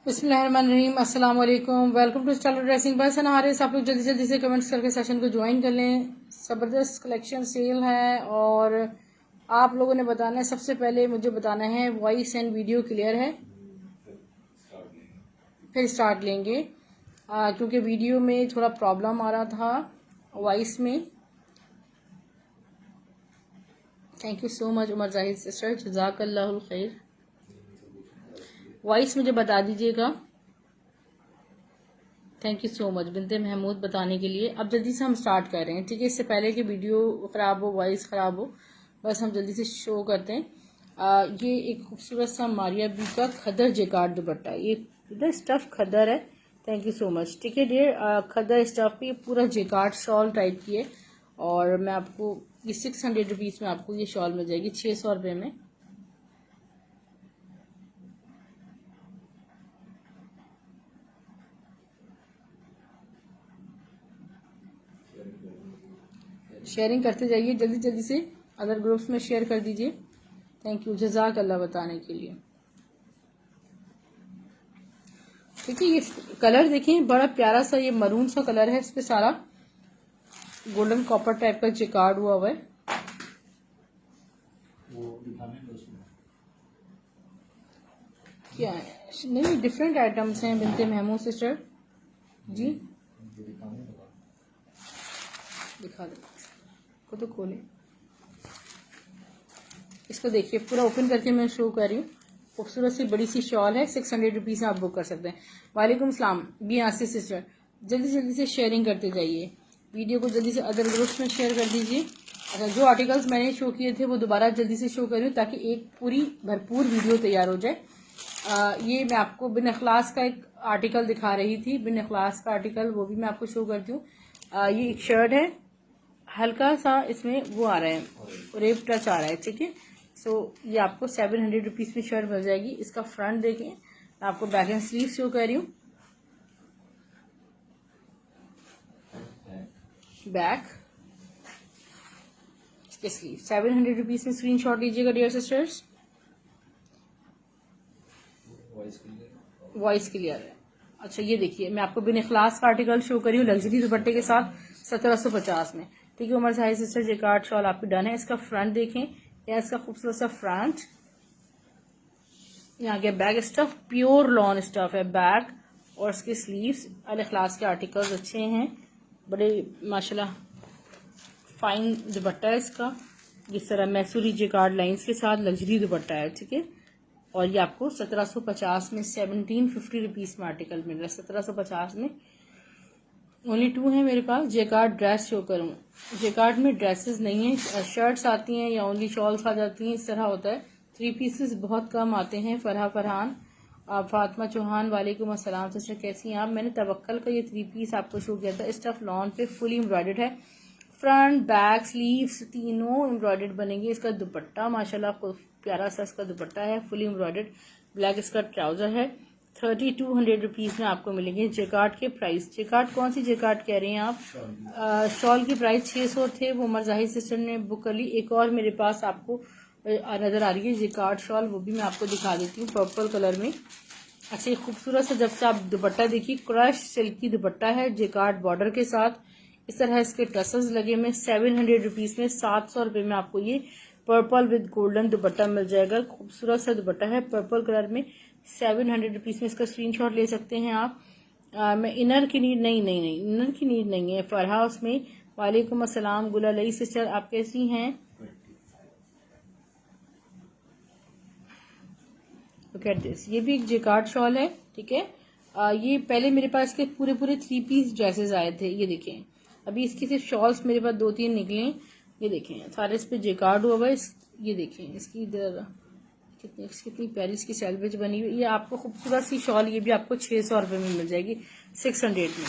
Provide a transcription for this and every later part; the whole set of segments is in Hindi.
बिस्मिल्लाहिर्रहमानिर्रहीम, अस्सलाम वालेकुम। Welcome to style dressing by Sana Haris. आप लोग जल्दी जल्दी से कमेंट्स करके सेशन को ज्वाइन कर लें। ज़बरदस्त कलेक्शन सेल है और आप लोगों ने बताना है। सबसे पहले मुझे बताना है वॉइस एंड वीडियो क्लियर है, फिर स्टार्ट लेंगे क्योंकि वीडियो में थोड़ा प्रॉब्लम आ रहा था वॉइस में। Thank you so much Umar Zahid sister, जज़ाकल्लाहुल खैर। वॉइस मुझे बता दीजिएगा। Thank you so much Binte Mahmood बताने के लिए। अब जल्दी से हम स्टार्ट कर रहे हैं, ठीक है। इससे पहले कि वीडियो ख़राब हो, वॉइस ख़राब हो, बस हम जल्दी से शो करते हैं। ये एक खूबसूरत सा मारिया बी का खदर जेकार्ड दुपट्टा, ये स्टफ खदर है। थैंक यू सो मच, ठीक है डियर। खदर स्टफ पे पूरा जेकार्ड शॉल टाइप की है और मैं आपको ये 600 रुपीज़ में आपको ये शॉल मिल जाएगी, 600 रुपये में। शेयरिंग करते जाइए जल्दी जल्दी से, अदर ग्रुप्स में शेयर कर दीजिए। थैंक यू, जज़ाक अल्लाह बताने के लिए। ठीक है, ये कलर देखें, बड़ा प्यारा सा ये मरून सा कलर है। इस पे सारा गोल्डन कॉपर टाइप का जिकार्ड हुआ है। क्या है? नहीं, डिफरेंट आइटम्स हैं बिनते महमूद सिस्टर जी। दिखा दो को तो खोले, इसको देखिए पूरा ओपन करके मैं शो कर रही हूँ। खूबसूरत सी बड़ी सी शॉल है, 600 रुपीज़ में आप बुक कर सकते हैं। वालेकुम सलाम बी आसिफ सिस्टर, जल्दी जल्दी से शेयरिंग करते जाइए। वीडियो को जल्दी से अदर ग्रुप्स में शेयर कर दीजिए। अच्छा, जो आर्टिकल्स मैंने शो किए थे वो दोबारा जल्दी से शो कर रही हूँ ताकि एक पूरी भरपूर वीडियो तैयार हो जाए। ये मैं आपको बिन अखलास का एक आर्टिकल दिखा रही थी, बिन अखलास का आर्टिकल, वो भी मैं आपको शो करती हूँ। ये एक शर्ट है, हल्का सा इसमें वो आ रहा है, रेप टच आ रहा है, ठीक है। सो ये आपको 700 रुपीज़ में शर्ट मिल जाएगी। इसका फ्रंट देखें, मैं आपको बैक एंड स्लीव शो कर रही हूँ। बैक, इसके स्लीव 700 रुपीज़ में स्क्रीनशॉट लीजिएगा डियर सिस्टर्स। वॉइस क्लियर है। अच्छा, ये देखिए मैं आपको बिन इखलास का आर्टिकल शो करी हूँ लग्जरी दुपट्टे के साथ 1750 में, ठीक है। Umar Sahib sister jacquard shawl आपकी डन है। इसका फ्रंट देखें, या इसका खूबसूरत सा फ्रंट, यहाँ गया back stuff, pure lawn stuff है बैक, और इसके स्लीव्स अल इखलास के आर्टिकल्स अच्छे हैं, बड़े माशाल्लाह फाइन दुपट्टा है इसका। जिस तरह मैसूरी जेकार्ड लाइंस के साथ लग्जरी दुपट्टा है, ठीक है। और ये आपको 1750 में 1750 रुपीज़ में आर्टिकल मिल रहा है। 1750 में ओनली 2 है मेरे पास। जेकार्ड ड्रेस शो करूँ, जेकार्ड में ड्रेसेस नहीं है, शर्ट्स आती हैं या ओनली शॉल्स आ जाती हैं, इस तरह होता है। 3 पीसेस बहुत कम आते हैं। फरहान फातिमा चौहान, वालेकुम अस्सलाम सिस्टर, कैसी हैं आप? मैंने तवक्कल का ये 3 पीस आपको शो किया था। स्टफ लॉन पे फुली एम्ब्रॉयडर्ड है, फ्रंट बैक स्लीव्स तीनों एम्ब्रॉयडर्ड बनेंगे। इसका दुपट्टा माशाल्लाह प्यारा सा इसका दुपट्टा है, फुली एम्ब्रॉयडर्ड। ब्लैक इसका ट्राउजर है। 3200 रुपीज़ में आपको मिलेंगे। जेकार्ड के प्राइस, जेकार्ड कौन सी जेकार्ड कह रहे हैं आप? शॉल की प्राइस 600 थे, वो उमर जाहिद सिस्टर ने बुक कर ली। एक और मेरे पास आपको नज़र आ रही है जेकार्ड शॉल, वो भी मैं आपको दिखा देती हूँ पर्पल कलर में। अच्छा, ये खूबसूरत सा जब से आप दुपट्टा देखिए, क्रश सिल्की दुपट्टा है जेकार्ड बॉर्डर के साथ। इस तरह इसके टसल्स लगे में 700 रुपीज़ में 700 रुपये में आपको ये पर्पल विद गोल्डन दुपट्टा मिल जाएगा। खूबसूरत सा दुपट्टा है पर्पल कलर में, 700 रुपीज़ में। इसका स्क्रीनशॉट ले सकते हैं आप। मैं इनर की नीड नहीं इनर की नीड नहीं है। फरहा उसमें, वालेकुम अस्सलाम गुलालई सिस्टर, आप कैसी हैं? लुक एट दिस, ये भी एक जेकार्ड शॉल है, ठीक है। ये पहले मेरे पास के पूरे 3 पीस ड्रेसेस आए थे, ये देखें। अभी इसकी सिर्फ शॉल्स मेरे पास 2-3 निकले, ये देखें सारे इस पे जेकार्ड हुआ है। ये देखें इसकी इधर कितनी प्यारी इसकी सैलवेज बनी हुई। ये आपको खूबसूरत सी शॉल, ये भी आपको 600 रुपये में मिल जाएगी, 600 में।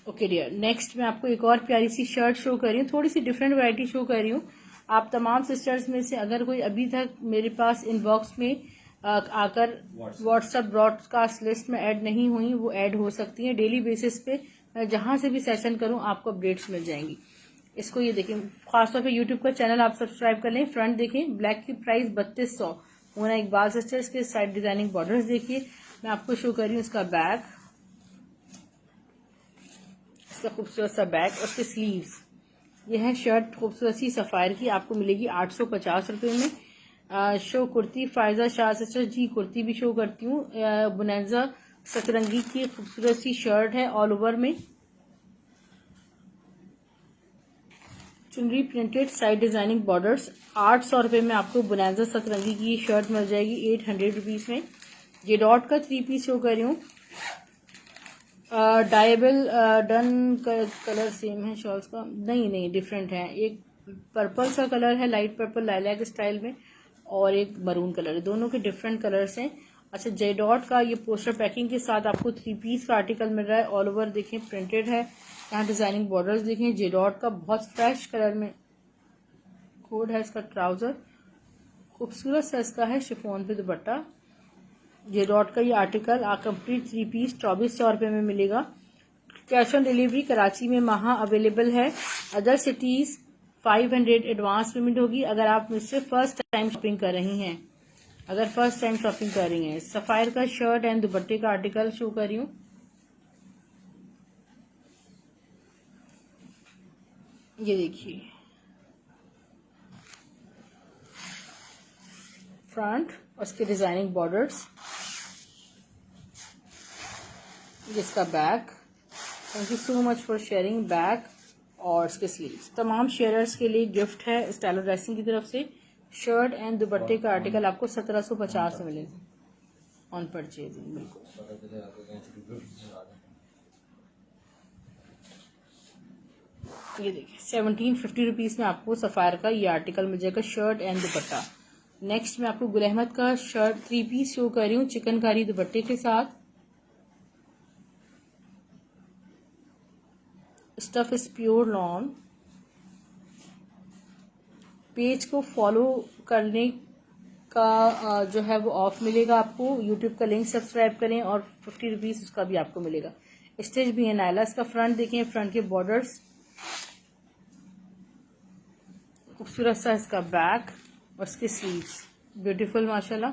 ओके डियर, नेक्स्ट मैं आपको एक और प्यारी सी शर्ट शो कर रही हूँ, थोड़ी सी डिफरेंट वैरायटी शो कर रही हूँ। आप तमाम सिस्टर्स में से अगर कोई अभी तक मेरे पास इनबॉक्स में आकर व्हाट्सएप ब्रॉडकास्ट लिस्ट में ऐड नहीं हुई, वो ऐड हो सकती हैं। डेली बेसिस पे मैं जहां से भी सेशन करूं आपको अपडेट्स मिल जाएंगी। इसको ये देखें, खासतौर पे यूट्यूब का चैनल आप सब्सक्राइब कर लें। फ्रंट देखें, ब्लैक की प्राइस 3200, मोना इकबाल सिस्टर। इसके साइड डिजाइनिंग बॉर्डर्स देखिए। मैं आपको शो कर रही हूँ इसका बैक, इसका खूबसूरत सा बैक और इसके स्लीव्स। ये है शर्ट खूबसूरत सी सफ़ायर की, आपको मिलेगी 850 रुपये में। शो कुर्ती फायजा शाह सिस्टर जी, कुर्ती भी शो करती हूँ। बुनैजा सतरंगी की खूबसूरत सी शर्ट है ऑल ओवर में, चुनरी प्रिंटेड, साइड डिजाइनिंग बॉर्डर्स। 800 रुपये में आपको बुनैजा सतरंगी की शर्ट मिल जाएगी 800 रुपीज़ में। ये डॉट का 3 पीस शो कर रही हूँ। डायबल डन कलर सेम है शॉल्स का, नहीं डिफरेंट है। एक पर्पल सा कलर है, लाइट पर्पल लाइलैक स्टाइल में, और एक मरून कलर है, दोनों के डिफरेंट कलर्स हैं। अच्छा, जे डॉट का ये पोस्टर पैकिंग के साथ आपको 3 पीस का आर्टिकल मिल रहा है। ऑल ओवर देखें प्रिंटेड है, यहाँ डिजाइनिंग बॉर्डर्स देखें। जे डॉट का बहुत फ्रेश कलर में कोड है। इसका ट्राउजर खूबसूरत सा इसका है, शिफॉन पे दुपट्टा। जे डॉट का ये आर्टिकल कंप्लीट 3 पीस 2400 रुपये में मिलेगा। कैश ऑन डिलीवरी कराची में महा अवेलेबल है। अदर सिटीज 500 एडवांस पेमेंट होगी अगर आप मुझसे फर्स्ट टाइम शॉपिंग कर रही हैं। सफायर का शर्ट एंड दुपट्टे का आर्टिकल शो कर रही हूँ। ये देखिए फ्रंट और इसके डिजाइनिंग बॉर्डर्स, जिसका back. Thank you so much for sharing back और इसके स्लीव्स। तमाम शेयरर्स के लिए गिफ्ट है स्टाइलो ड्रेसिंग की तरफ से। शर्ट एंड दुपट्टे का आर्टिकल आपको 1750 में मिलेगा ऑन परचेजिंग। बिल्कुल ये देखिए 1750 रुपीज़ में आपको सफायर का ये आर्टिकल मिल जाएगा, शर्ट एंड दुपट्टा। नेक्स्ट मैं आपको गुल अहमद का शर्ट 3 पीस शो कर रही हूँ चिकनकारी दुपट्टे के साथ। Stuff is pure lawn. Page को फॉलो करने का जो है वो ऑफ मिलेगा आपको। यूट्यूब का लिंक सब्सक्राइब करें और 50 रुपीज़ उसका भी आपको मिलेगा। स्टिच भी है नायला। इसका फ्रंट देखें, फ्रंट के बॉर्डर्स, खूबसूरत सा इसका बैक और इसके स्लीव्स ब्यूटीफुल माशाल्लाह।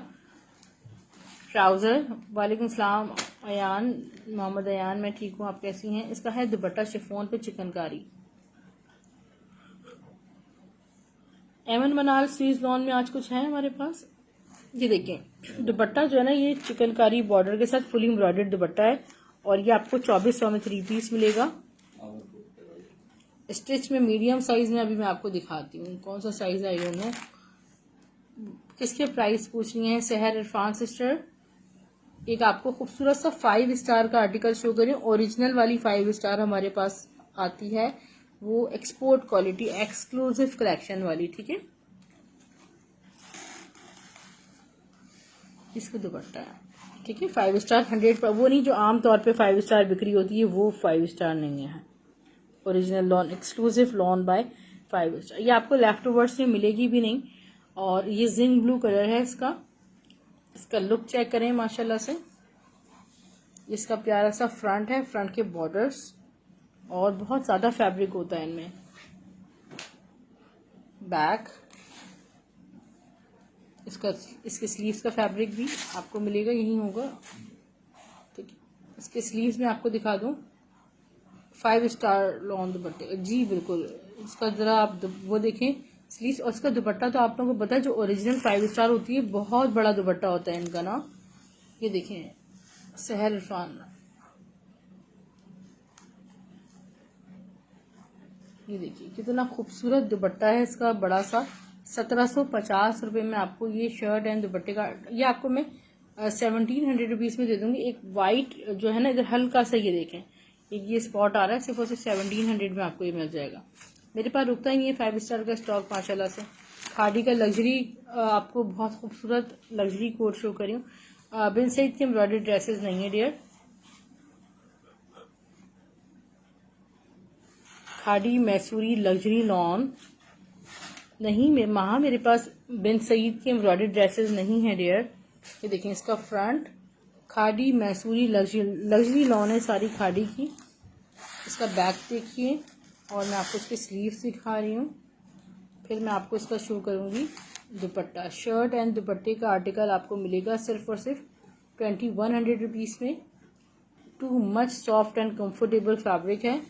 ट्राउजर। वालेकुम सलाम अयान, मोहम्मद अयान, मैं ठीक हूँ, आप कैसी हैं। इसका है दुपट्टा शिफॉन पे चिकनकारी। एमन मनाल स्वीज लॉन में आज कुछ है हमारे पास। ये देखें दुपट्टा जो है ना, ये चिकनकारी बॉर्डर के साथ फुली एम्ब्रॉयडर्ड दुपट्टा है और ये आपको 2400 में 3 पीस मिलेगा। स्टिच में मीडियम साइज में अभी मैं आपको दिखाती हूँ कौन सा साइज है। ये नो किसके प्राइस पूछ रही हैं। सहर इरफान सिस्टर, एक आपको खूबसूरत सा 5 स्टार का आर्टिकल शो करें। ओरिजिनल वाली 5 स्टार हमारे पास आती है, वो एक्सपोर्ट क्वालिटी एक्सक्लूसिव कलेक्शन वाली, ठीक है। इसका दुपट्टा है, ठीक है। 5 स्टार 100 पर, वो नहीं जो आम तौर पे 5 स्टार बिक्री होती है, वो 5 स्टार नहीं है। Original lawn, exclusive lawn by 5 star. ये आपको लेफ्ट ओवर्स में मिलेगी भी नहीं। और ये जिंक ब्लू कलर है इसका। इसका लुक चेक करें माशाल्लाह से। इसका प्यारा सा फ्रंट है, फ्रंट के बॉर्डर्स, और बहुत ज़्यादा फैब्रिक होता है इनमें। बैक, इसके स्लीव्स का फैब्रिक भी आपको मिलेगा, यही होगा, ठीक है। इसके स्लीव्स में आपको दिखा दूं 5 स्टार लॉन दुपट्टे, जी बिल्कुल। इसका ज़रा आप वो देखें स्लीव्स, और इसका दुपट्टा तो आप लोगों को पता है जो ओरिजिनल 5 स्टार होती है, बहुत बड़ा दुपट्टा होता है इनका ना। ये देखें सहर इरफान, ये देखिए कितना खूबसूरत दुपट्टा है इसका, बड़ा सा। 1750 रुपये में आपको ये शर्ट एंड दुपट्टे का, ये आपको मैं 1700 रुपीज़ में दे दूंगी। एक वाइट जो है ना इधर हल्का सा, ये देखें एक ये स्पॉट आ रहा है, सिर्फ और सिर्फ 1700 में आपको ये मिल जाएगा। मेरे पास रुकता ही नहीं है 5 स्टार का स्टॉक माशाल्लाह से। खादी का लग्जरी, आपको बहुत खूबसूरत लग्जरी कोट शो करी हूँ। बिन सईद के एम्ब्रॉयडरी ड्रेसेस नहीं है डियर। खादी मैसूरी लग्जरी लॉन नहीं, मेरे पास बिन सईद के एम्ब्रॉयडरी ड्रेसेस नहीं है डियर। ये देखें इसका फ्रंट, खादी मैसूरी लग्जरी लॉन है सारी खादी की। इसका बैक देखिए, और मैं आपको इसके स्लीव्स दिखा रही हूँ, फिर मैं आपको इसका शो करूँगी। दुपट्टा, शर्ट एंड दुपट्टे का आर्टिकल आपको मिलेगा सिर्फ और सिर्फ 2100 रुपीज़ में। Too much soft and comfortable fabric है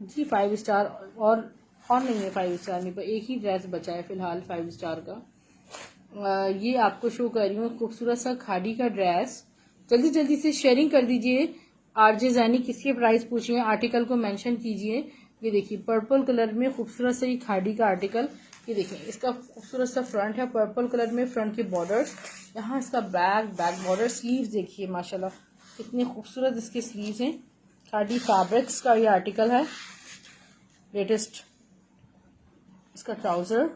जी। 5 स्टार और नहीं है, 5 स्टार नहीं, पर एक ही ड्रेस बचा है फिलहाल 5 स्टार का। ये आपको शो कर रही हूँ खूबसूरत सा खादी का ड्रेस। जल्दी जल्दी से शेयरिंग कर दीजिए। आरजे जैनी किसके प्राइस पूछिए, आर्टिकल को मेंशन कीजिए। ये देखिए पर्पल कलर में खूबसूरत सा ये खादी का आर्टिकल। ये देखिए इसका खूबसूरत सा फ्रंट है पर्पल कलर में, फ्रंट के बॉर्डर्स, यहाँ इसका बैक बॉर्डर, स्लीव्स देखिए माशाल्लाह कितने खूबसूरत इसके स्लीव्स हैं। खादी फैब्रिक्स का ये आर्टिकल है, लेटेस्ट। इसका ट्राउजर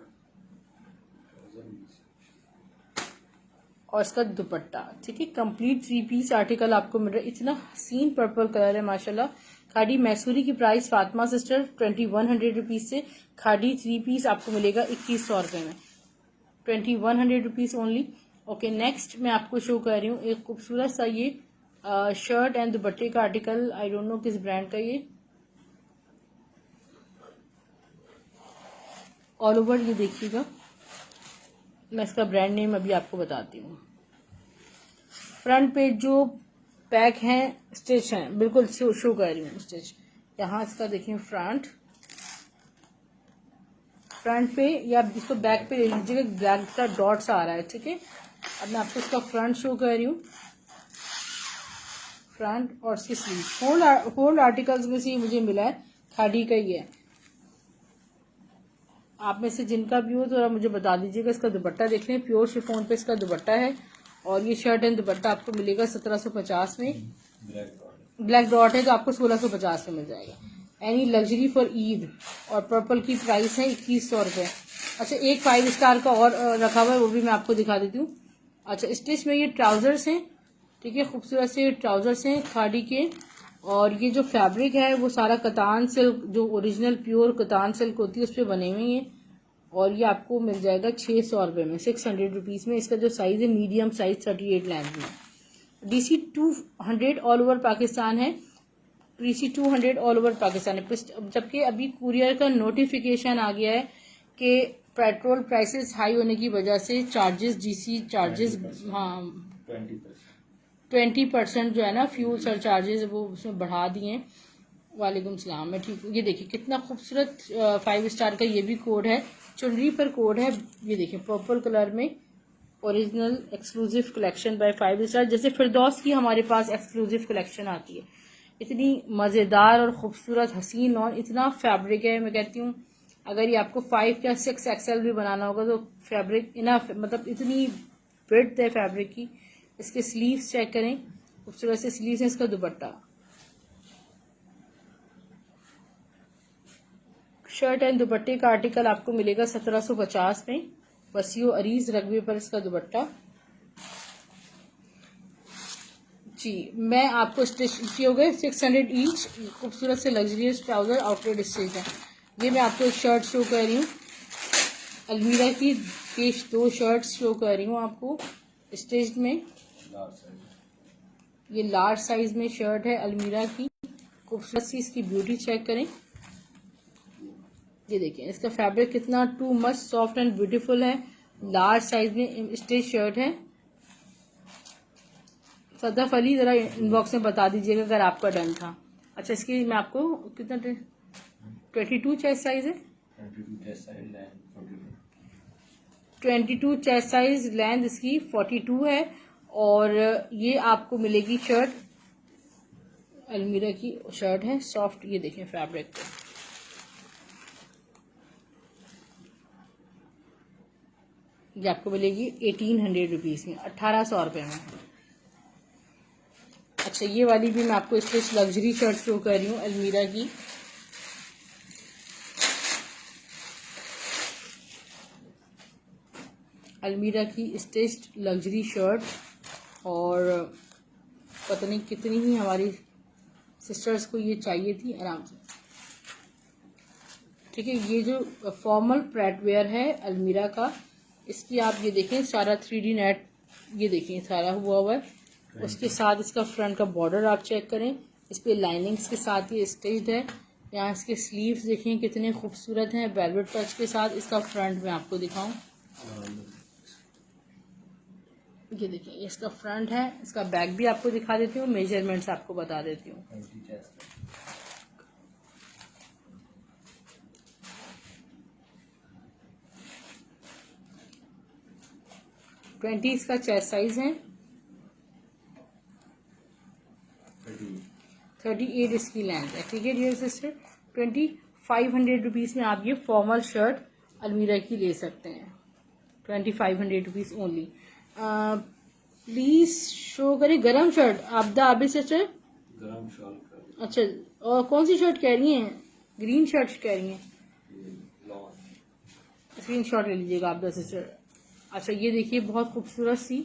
और इसका दुपट्टा, ठीक है। कंप्लीट 3 पीस आर्टिकल आपको मिल रहा है। इतना हसीन पर्पल कलर है माशाल्लाह। खादी मैसूरी की प्राइस फातिमा सिस्टर 2100 रुपीज़ से खादी 3 पीस आपको मिलेगा 2100 रुपये में, 2100 रुपीज़ ओनली। ओके, नेक्स्ट मैं आपको शो कर रही हूँ एक खूबसूरत सा ये शर्ट एंड दुपट्टे का आर्टिकल। आई डोंट नो किस ब्रांड का ये, ऑल ओवर ये देखिएगा। मैं इसका ब्रांड नेम अभी आपको बताती हूँ। फ्रंट पे जो बैक हैं स्टिच हैं, बिल्कुल शो कर रही हूँ स्टिच। यहाँ इसका देखिए फ्रंट पे, या इसको बैक पे ले लीजिएगा, ब्लैक का डॉट्स आ रहा है, ठीक है। अब मैं आपको इसका फ्रंट शो कर रही हूँ, फ्रंट और इसकी स्लीव। होल आर्टिकल्स में से मुझे मिला है खादी का ही है। आप में से जिनका भी हो तो मुझे बता दीजिएगा। इसका दुपट्टा देख लें, प्योर शिफॉन पे इसका दुपट्टा है। और ये शर्ट एंड दुपट्टा आपको मिलेगा 1750 में। ब्लैक डॉट है तो आपको 1650 में मिल जाएगा। Any luxury for Eid. और पर्पल की प्राइस है 2100 रुपये। अच्छा, एक 5 स्टार का और रखा हुआ है, वो भी मैं आपको दिखा देती हूँ। अच्छा, स्टिच में ये ट्राउजर्स हैं, ठीक है, खूबसूरत से ट्राउजर्स हैं खादी के। और ये जो फैब्रिक है वो सारा कतान सिल्क, जो ओरिजिनल प्योर कतान सिल्क होती है उस पर बने हुए हैं। और ये आपको मिल जाएगा 600 रुपये में, 600 रुपीज़ में। इसका जो साइज़ है मीडियम साइज 38 लेंथ में। DC 200 ऑल ओवर पाकिस्तान है, DC 200 ऑल ओवर पाकिस्तान है। जबकि अभी कुरियर का नोटिफिकेशन आ गया है कि पेट्रोल प्राइसेस हाई होने की वजह से चार्जेस, DC चार्जेस, हाँ 20% जो है ना फ्यूल सर चार्जेस वो उसमें बढ़ा दिए हैं। वालेकुम सलाम, मैं ठीक हूँ। ये देखिए कितना खूबसूरत 5 स्टार का ये भी कोड है, चुनरी पर कोड है। ये देखिए पर्पल कलर में original exclusive collection bye 5 star. जैसे फिरदौस की हमारे पास एक्सक्लूसिव कलेक्शन आती है, इतनी मज़ेदार और ख़ूबसूरत हसीन और इतना फैब्रिक है। मैं कहती हूँ अगर ये आपको 5 या 6 XL भी बनाना होगा तो फैब्रिक इनफ, मतलब इतनी विड्थ है फैब्रिक की। इसके स्लीव्स चेक करें, खूबसूरत से स्लीव्स हैं। इसका दुपट्टा, शर्ट एंड दुपट्टे का आर्टिकल आपको मिलेगा 1750 में। वसीओ अरीज रकबे पर इसका दुपट्टा जी। मैं आपको स्टिच हो गए 600 ईच, खूबसूरत से लग्जरियस ट्राउजर आउटलेट स्टिच है। ये मैं आपको एक शर्ट शो कर रही हूँ अलमीरा की, 2 शर्ट्स शो कर रही हूँ आपको स्टिच में। ये लार्ज साइज में शर्ट है अलमीरा की, खूबसूरत सी इसकी ब्यूटी चेक करें। ये देखिए इसका फैब्रिक कितना too much soft and beautiful है। लार्ज साइज में स्टिच शर्ट है। सदफ अली जरा इनबॉक्स में बता दीजिएगा अगर आपका डन था। अच्छा, इसकी मैं आपको कितना 22 चेस्ट साइज है, 22 चेस्ट साइज, लेंथ इसकी 42 है। और ये आपको मिलेगी शर्ट, अलमीरा की शर्ट है सॉफ्ट। ये देखें फैब्रिक को, ये आपको मिलेगी 1800 रुपीज़ में, 1800 रुपये में। अच्छा, ये वाली भी मैं आपको स्टिच लग्जरी शर्ट शो कर रही हूँ अलमीरा की। अलमीरा की स्टिच्ड लग्जरी शर्ट, और पता नहीं कितनी ही हमारी सिस्टर्स को ये चाहिए थी आराम से, ठीक है। ये जो फॉर्मल प्रेट वेयर है अलमीरा का, इसकी आप ये देखें सारा 3D नेट, ये देखें सारा हुआ है। उसके साथ इसका फ्रंट का बॉर्डर आप चेक करें, इस पे लाइनिंग्स के साथ ये स्टिच्ड है। यहाँ इसके स्लीव्स देखें कितने खूबसूरत हैं वेलवेट टच के साथ। इसका फ्रंट में आपको दिखाऊं, ये देखिए ये इसका फ्रंट है। इसका बैक भी आपको दिखा देती हूँ, मेजरमेंट्स आपको बता देती हूँ। 20 इसका चेस्ट साइज है, 38 इसकी लेंथ है। ठीक है डियर सिस्टर, 2500 रुपीज़ में आप ये फॉर्मल शर्ट अलमीरा की ले सकते हैं। 2500 रुपीज़ ओनली। प्लीज शो करें गरम शर्ट आबदा आबिद सिस्टर, गरम शर्ट। अच्छा, और कौन सी शर्ट कह रही हैं? ग्रीन शर्ट कह रही हैं, स्क्रीन शॉट ले लीजिएगा आबदा सिस्टर। अच्छा ये देखिए बहुत खूबसूरत सी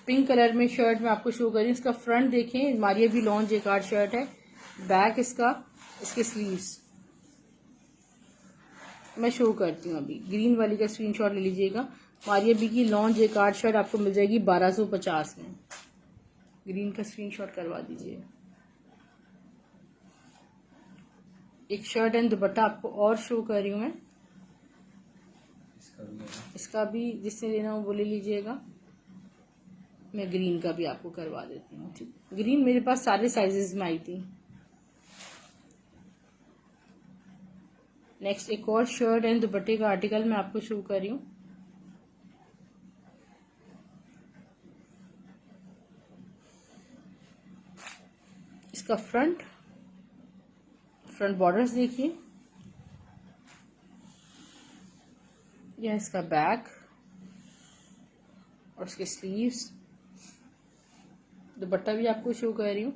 पिंक कलर में शर्ट मैं आपको शो कर रही हूँ। इसका फ्रंट देखें, मारिया भी लॉन्च जेकार्ड शर्ट है। बैक इसका, इसके स्लीव्स मैं शो करती हूँ अभी। ग्रीन वाली का स्क्रीनशॉट ले लीजिएगा। मारिया बी की लॉन्च जेकार्ड शर्ट आपको मिल जाएगी 1250 में। ग्रीन का स्क्रीनशॉट करवा दीजिए। एक शर्ट एंड दुपट्टा आपको और शो कर रही हूँ मैं। इसका भी जिससे लेना हो वो ले लीजिएगा। मैं ग्रीन का भी आपको करवा देती हूँ। ठीक, ग्रीन मेरे पास सारे साइजेस में आई थी। नेक्स्ट एक और शर्ट एंड दुपट्टे का आर्टिकल मैं आपको शो कर रही हूँ। इसका फ्रंट बॉर्डर्स देखिए, यह इसका बैक और इसके स्लीव्स। दुपट्टा भी आपको शो कर रही हूँ।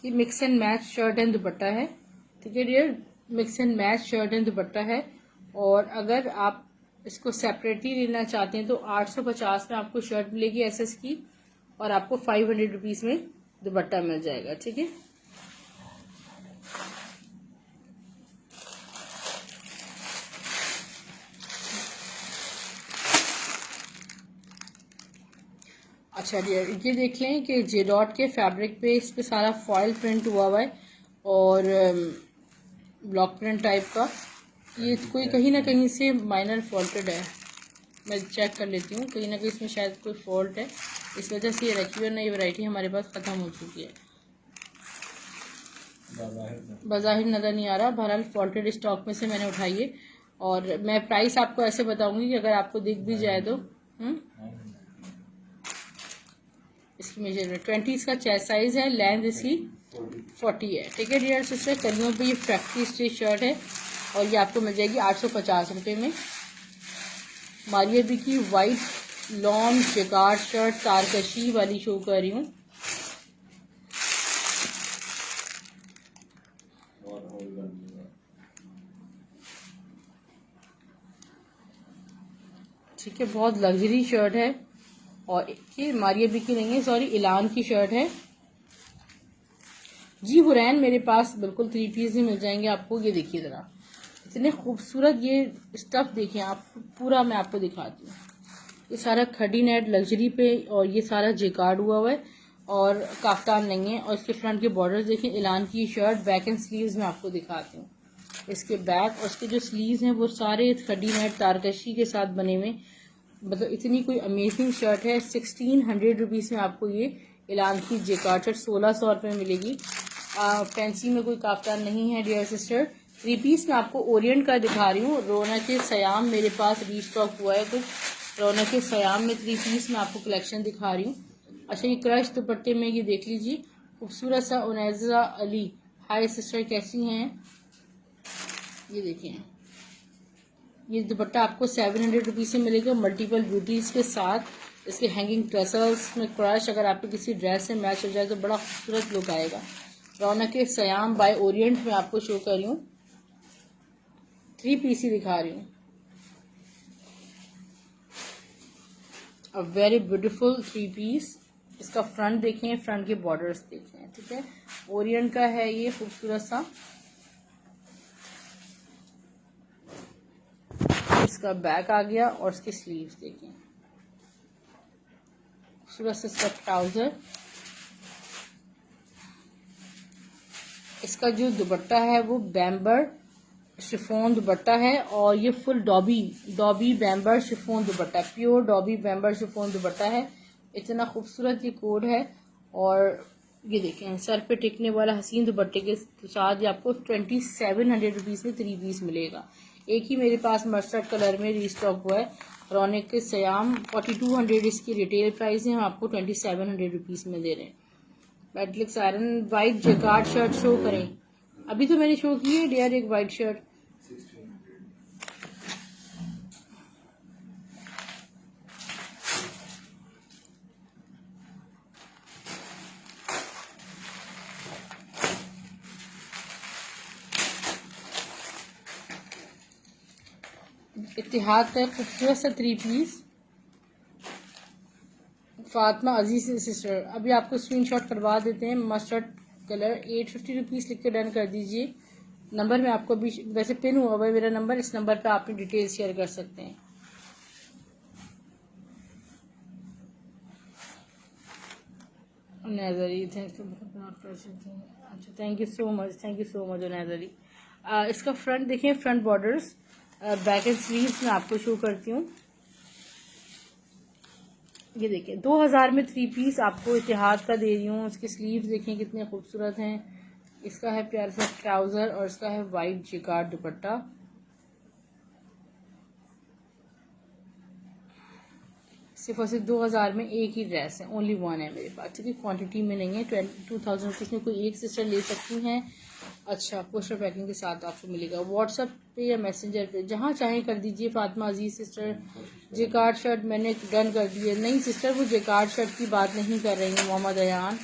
ये mix and match shirt and dupatta है। ठीक है dear, mix and match shirt and dupatta है। और अगर आप इसको सेपरेटली लेना चाहते हैं तो 850 में आपको शर्ट मिलेगी एसएस की, और आपको 500 रुपीज़ में दुपट्टा मिल जाएगा। ठीक है, अच्छा डियर ये देख लें कि जेडॉट के फैब्रिक पे इस पे सारा फॉयल प्रिंट हुआ हुआ है और ब्लॉक प्रिंट टाइप का। ये कोई कहीं ना कहीं से माइनर फॉल्टेड है, मैं चेक कर लेती हूँ। कहीं ना कहीं इसमें शायद कोई फॉल्ट है, इस वजह से ये रखी हुई, नई वैरायटी हमारे पास ख़त्म हो चुकी है। बाज़ाहिर नज़र नहीं आ रहा, बहरहाल फॉल्टेड स्टॉक में से मैंने उठाई है। और मैं प्राइस आपको ऐसे बताऊंगी कि अगर आपको दिख भी जाए तो इसकी मेजरमेंट 20 इसका चेस्ट साइज है, लेंथ इसकी 40 है। ठीक है डियर सिस्टर, कलियों पे ये फैक्ट्री स्टिच शर्ट है और ये आपको मिल जाएगी 850 रुपये में। मारिया बी की वाइट लॉन्ग जेकार्ड शर्ट तारकशी वाली शो कर रही हूँ। ठीक है, बहुत लग्जरी शर्ट है। और ये मारिया बी की नहीं है, सॉरी इलान की शर्ट है। जी हुरैन मेरे पास बिल्कुल 3 पीस ही मिल जाएंगे आपको। ये देखिए ज़रा इतने खूबसूरत ये स्टफ देखिए आप, पूरा मैं आपको दिखाती हूँ। ये सारा खड़ी नेट लग्जरी पे और ये सारा जेकार्ड हुआ हुआ है और काफ्तान नहीं है। और इसके फ्रंट के बॉर्डर्स देखिए, इलान की शर्ट। बैक एंड स्लीव्स मैं आपको दिखाती हूँ। इसके बैक और इसके जो स्लीव्स हैं वो सारे खड़ी नेट तारकशी के साथ बने हुए, मतलब इतनी कोई अमेजिंग शर्ट है। 1600 रुपीज़ में आपको ये इलान की जेकार्ड शर्ट 1600 रुपये मिलेगी। फैंसी में कोई काफ्तान नहीं है डियर सिस्टर। 3 पीस में आपको ओरिएंट का दिखा रही हूँ। रौनक के सयाम मेरे पास रीस्टॉक हुआ है कुछ। रौनक के सयाम में 3 पीस में आपको कलेक्शन दिखा रही हूँ। अच्छा ये क्रश दुपट्टे में ये देख लीजिए, खूबसूरत सा। उनैज़ा अली, हाय सिस्टर कैसी हैं? ये देखिए ये दुपट्टा आपको 700 रुपीज़ से मिलेगा, मल्टीपल ब्यूटीज़ के साथ। इसके हैंगिंग ट्रेसल्स में क्रश अगर आपको किसी ड्रेस से मैच हो जाए तो बड़ा खूबसूरत लुक आएगा। रौनक के सयाम बाय ओरिएंट में आपको शो कर रही हूँ। 3 पीस ही दिखा रही हूँ। A very beautiful 3 piece. इसका फ्रंट देखें, फ्रंट के बॉर्डर्स देखें। ठीक है, ओरिएंट का है ये खूबसूरत सा। इसका बैक आ गया और इसके स्लीव्स देखें। खूबसूरत सा स्कर्ट ट्राउज़र। इसका जो दुपट्टा है वो बैम्बर शिफॉन दुपट्टा है और ये फुल डॉबी बैम्बर शिफॉन दुपट्टा, प्योर डॉबी बैम्बर शिफॉन दुपट्टा है। इतना खूबसूरत ये कोड है। और ये देखें सर पे टिकने वाला हसीन दुपट्टे के साथ ये आपको 2700 रुपीज़ में 3 पीस मिलेगा। एक ही मेरे पास मस्टर्ड कलर में रीस्टॉक हुआ है, रौनक के सयाम 4200 इसकी रिटेल प्राइस है, हम आपको 2700 रुपीज़ में दे रहे हैं। Metallics iron white jacquard shirt show करें। अभी तो मैंने शो की है डियर एक वाइट शर्ट। इत्तिहाद का खूबसूरत सा 3 पीस फातिमा अजीज सिस्टर। अभी आपको स्क्रीनशॉट करवा देते हैं। मस्टर्ड कलर 850 रुपीज़ लिख के डन कर दीजिए। नंबर में आपको भी वैसे पिन हुआ हुआ है मेरा नंबर, इस नंबर पे आप डिटेल शेयर कर सकते हैं। नैजरी अच्छा थैंक यू सो मच नैजरी। इसका फ्रंट देखिए, front borders, back and sleeves मैं आपको शो करती हूँ। ये देखिए 2000 में 3 पीस आपको इतिहाद का दे रही हूँ। इसके स्लीव्स देखें कितने खूबसूरत हैं। इसका है प्यारा सा ट्राउजर और इसका है वाइट जिकार्ड दुपट्टा। सिर्फ और सिर्फ 2000 में एक ही ड्रेस है, ओनली वन है मेरे पास, ठीक है, क्वांटिटी में नहीं है। 2000 रुपीज़ में कोई एक सिस्टर ले सकती हैं। अच्छा पोस्टर पैकिंग के साथ आपको मिलेगा। व्हाट्सएप पे या मैसेंजर पे जहाँ चाहें कर दीजिए। फातिमा अजीज सिस्टर जेकार्ड शर्ट मैंने डन कर दी है। नहीं सिस्टर वो जेकार्ड शर्ट की बात नहीं कर रही हूँ। मोहम्मद अयान,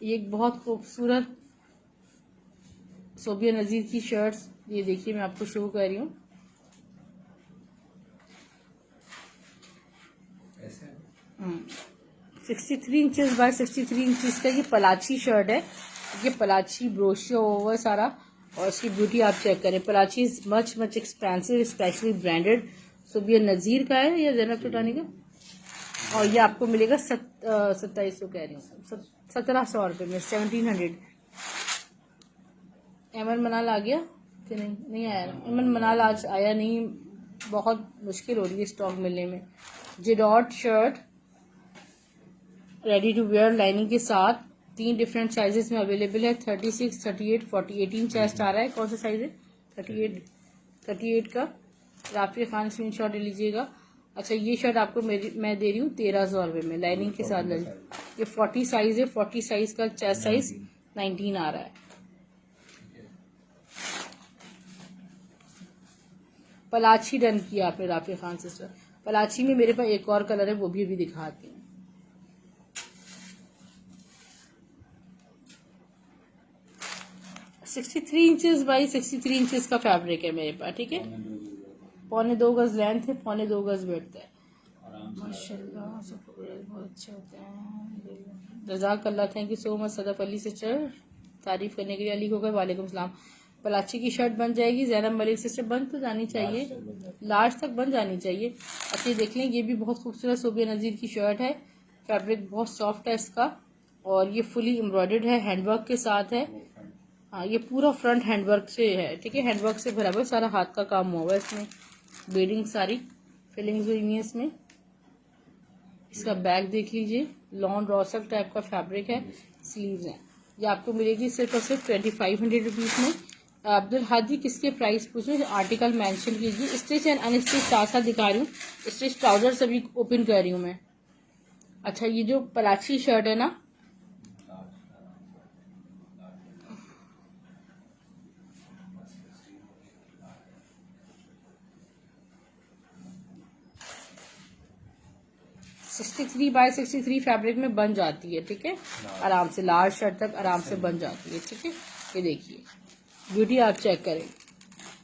ये एक बहुत खूबसूरत सोबिया नज़ीर की शर्ट्स, ये देखिए मैं आपको शो कर रही हूँ। हम्म 63 इंचेस बाय 63 इंचेस का ये पलाची शर्ट है। ये पलाची ब्रोशिया ओवर सारा, और इसकी ब्यूटी आप चेक करें। पलाची is much expensive, specially branded. Sobia Nazir का है या जैनब टोटानी का, और ये आपको मिलेगा 2700 कह रही हूँ, 1700 रुपये में, 1700। एमन मनाल आ गया कि नहीं आया। एमन मनाल आज आया नहीं, बहुत मुश्किल हो रही है स्टॉक मिलने में। जिडॉट shirt ready to wear lining के साथ 3 डिफरेंट साइजेस में अवेलेबल है। 36, 38, 40, 18 चेस्ट आ रहा है। कौन सा साइज है? 38 का। राफी खान स्क्रीनशॉट ले लीजिएगा। अच्छा ये शर्ट आपको मैं दे रही हूँ 1300 रुपये में, लाइनिंग के साथ। ये 40 साइज है, 40 साइज का चेस्ट साइज 19 आ रहा है। पलाची डन किया आपने राफी खान सिस्टर। पलाची में मेरे पास एक और कलर है, वो भी अभी दिखाती हूँ। सिक्सटी 63 इंचेस बाई 63 इंचेस का फैब्रिक है मेरे पास, ठीक है। 1.25 गज लेंथ है, 1.25 गज ब्रेड्थ है। माशाल्लाह बहुत अच्छे होते हैं। जज़ाकल्लाह, thank you so much Sadaf Ali sister, तारीफ करने के लिए। अली को गए वालेकुम सलाम। पलाची की शर्ट बन जाएगी। जैनब मलिक सिस्टर बन तो जानी चाहिए, लार्ज तक बन जानी चाहिए। अच्छा ये देख लें, ये भी बहुत खूबसूरत सोबिया नज़ीर की शर्ट है। फैब्रिक बहुत सॉफ्ट है इसका, और ये फुली एम्ब्रॉयडर्ड है, हैंडवर्क के साथ है। हाँ ये पूरा फ्रंट हैंडवर्क से है, ठीक है, हैंडवर्क से भरा हुआ, सारा हाथ का काम हुआ है इसमें। बीडिंग सारी फिलिंग्स हुई हुई है इसमें। इसका बैक देख लीजिए, लॉन रॉसल टाइप का फैब्रिक है। स्लीव्स हैं, ये आपको मिलेगी सिर्फ और सिर्फ 2500 रुपीज़ में। अब्दुल हादी किसके प्राइस पूछे, आर्टिकल मेंशन कीजिए। स्टिच एंड अनस्टिच साथ साथ दिखा रही हूँ। स्टिच ट्राउजर सभी ओपन कर रही हूँ मैं। अच्छा ये जो पलाची शर्ट है ना, सिक्सटी 63 बाय 63 फैब्रिक में बन जाती है, ठीक है, आराम से लार्ज शर्ट तक आराम से बन जाती है, ठीक है। ये देखिए ब्यूटी आप चेक करें।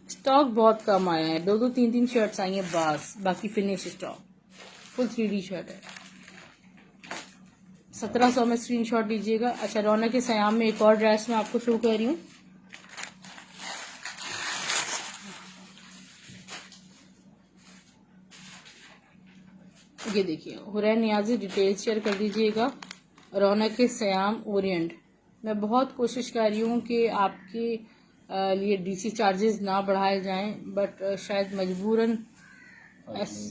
स्टॉक बहुत कम आया है, 2 3 शर्ट्स आई हैं बस, बाकी finish stock. Full 3D shirt है। 1700 में स्क्रीनशॉट लीजिएगा। अच्छा रौनक के सयाम में एक और ड्रेस मैं आपको शो कर रही हूँ। ये देखिए हुरैन नियाज़ी डिटेल शेयर कर दीजिएगा। रौनक सयाम ओरिएंट, मैं बहुत कोशिश कर रही हूँ कि आपके लिए डीसी चार्जेस ना बढ़ाए जाएं, बट शायद मजबूरन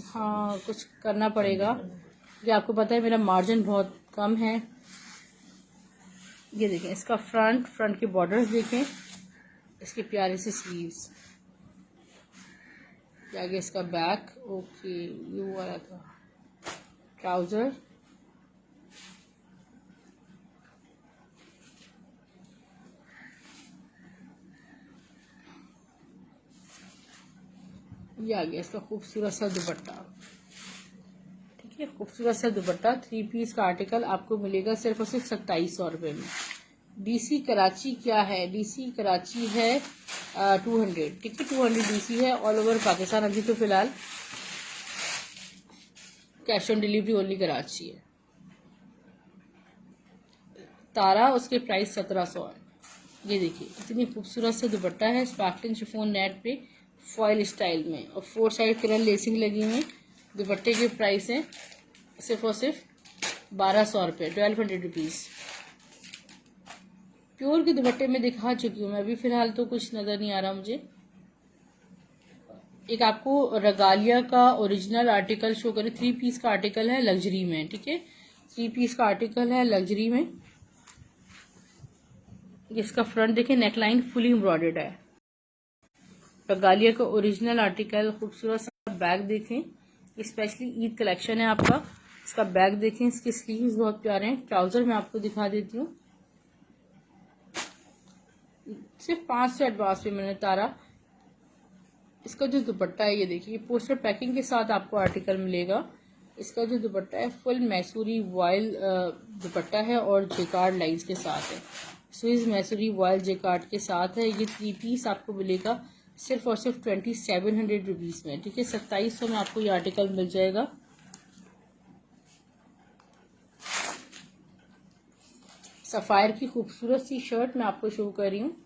हाँ कुछ करना पड़ेगा क्योंकि आपको पता है मेरा मार्जिन बहुत कम है। ये देखें इसका फ्रंट के बॉर्डर्स देखें, इसके प्यारे से स्लीव्स, आगे इसका बैक। ओके ये वाला था ट्राउजर, ये आ गया इसका खूबसूरत सा दुपट्टा। ठीक है, खूबसूरत सा दुपट्टा 3 पीस का आर्टिकल आपको मिलेगा सिर्फ और सिर्फ 2700 रुपये में। डीसी कराची क्या है? डीसी कराची है 200। ठीक है, 200 डीसी है ऑल ओवर पाकिस्तान। अभी तो फिलहाल cash on delivery only Karachi है। तारा उसके प्राइस 1700 है। ये देखिए इतनी खूबसूरत सा दुपट्टा है स्पार्कलिंग शिफॉन नेट पे फॉयल स्टाइल में, और 4 साइड कलर लेसिंग लगी हुई। दुपट्टे के प्राइस हैं सिर्फ और सिर्फ 1200 रुपये, 1200 रुपीज़। प्योर के दुपट्टे में दिखा चुकी हूँ मैं, अभी फिलहाल तो कुछ नज़र नहीं आ रहा मुझे। एक आपको रगालिया का ओरिजिनल आर्टिकल शो करें, 3 पीस का आर्टिकल है लग्जरी में। ठीक है, 3 पीस का आर्टिकल है लग्जरी में। इसका फ्रंट देखें, नेकलाइन फुली एम्ब्रॉयडर्ड है। रगालिया का ओरिजिनल आर्टिकल, खूबसूरत सा बैग देखें, स्पेशली ईद कलेक्शन है आपका। इसका बैग देखें, इसके स्लीव्स बहुत प्यारे हैं। ट्राउजर मैं आपको दिखा देती हूँ, सिर्फ 500 एडवांस पे मैंने तारा। इसका जो दुपट्टा है ये देखिए, पोस्टर पैकिंग के साथ आपको आर्टिकल मिलेगा। इसका जो दुपट्टा है फुल मैसूरी वॉयल दुपट्टा है और जेकार्ड लाइंस के साथ है। स्विस मैसूरी वॉयल जेकार्ड के साथ है। ये 3 पीस आपको मिलेगा सिर्फ और सिर्फ 2700 रुपीज़ में। ठीक है, 2700 में आपको ये आर्टिकल मिल जाएगा। सफ़ायर की खूबसूरत सी शर्ट मैं आपको शो कर रही हूँ